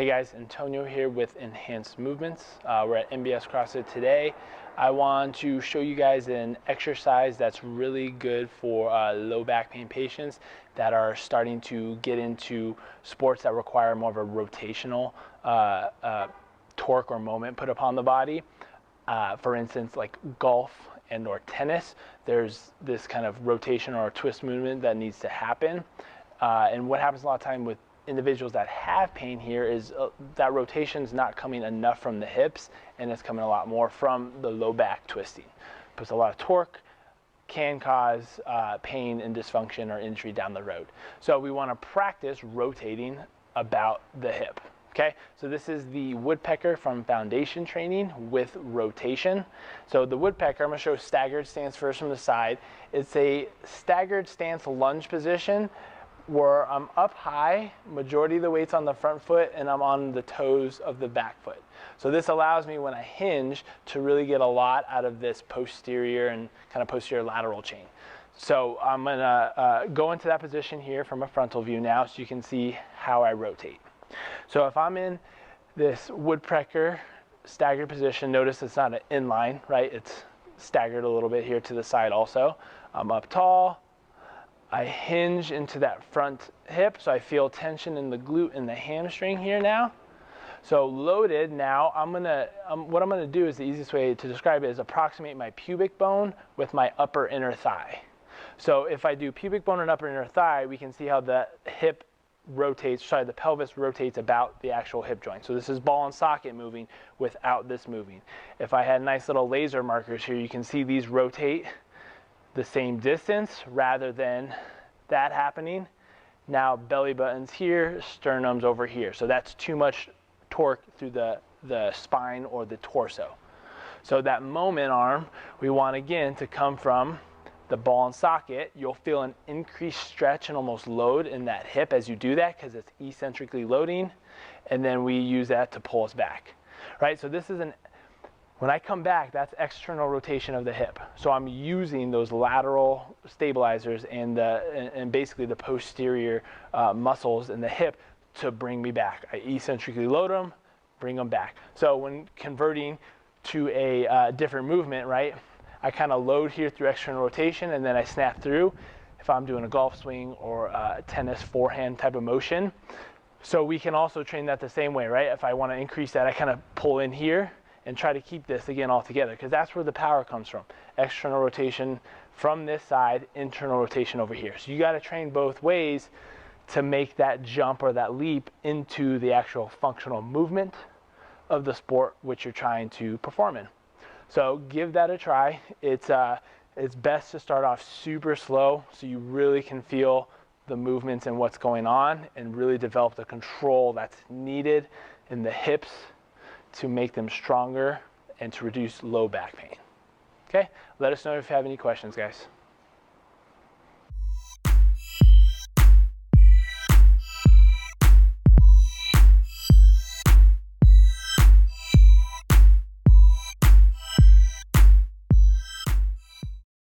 Hey guys, Antonio here with Enhanced Movements. We're at MBS CrossFit today. I want to show you guys an exercise that's really good for low back pain patients that are starting to get into sports that require more of a rotational torque or moment put upon the body. For instance, like golf and or tennis, there's this kind of rotation or twist movement that needs to happen. And what happens a lot of time with individuals that have pain here is that rotation's not coming enough from the hips, and it's coming a lot more from the low back twisting. Puts a lot of torque, can cause pain and dysfunction or injury down the road. So we want to practice rotating about the hip. Okay, so this is the Woodpecker from foundation training with rotation. So the Woodpecker, I'm going to show staggered stance first from the side. It's a staggered stance lunge position where I'm up high, majority of the weight's on the front foot, and I'm on the toes of the back foot. So this allows me, when I hinge, to really get a lot out of this posterior and kind of posterior lateral chain. So I'm gonna go into that position here from a frontal view now so you can see how I rotate. So if I'm in this Woodpecker staggered position, notice it's not an inline, right? It's staggered a little bit here to the side also. I'm up tall. I hinge into that front hip, so I feel tension in the glute and the hamstring here now. So loaded now, what I'm gonna do is the easiest way to describe it is approximate my pubic bone with my upper inner thigh. So if I do pubic bone and upper inner thigh, we can see how the hip rotates, the pelvis rotates about the actual hip joint. So this is ball and socket moving without this moving. If I had nice little laser markers here, you can see these rotate the same distance rather than that happening. Now belly button's here, sternum's over here. So that's too much torque through the spine or the torso. So that moment arm, we want again to come from the ball and socket. You'll feel an increased stretch and almost load in that hip as you do that because it's eccentrically loading. And then we use that to pull us back, right? So this is when I come back, that's external rotation of the hip. So I'm using those lateral stabilizers and basically the posterior muscles in the hip to bring me back. I eccentrically load them, bring them back. So when converting to a different movement, right, I kind of load here through external rotation and then I snap through if I'm doing a golf swing or a tennis forehand type of motion. So we can also train that the same way, right? If I want to increase that, I kind of pull in here and try to keep this again all together because that's where the power comes from. External rotation from this side, internal rotation over here. So you got to train both ways to make that jump or that leap into the actual functional movement of the sport which you're trying to perform in. So give that a try. It's best to start off super slow so you really can feel the movements and what's going on and really develop the control that's needed in the hips to make them stronger and to reduce low back pain. Okay, let us know if you have any questions, guys.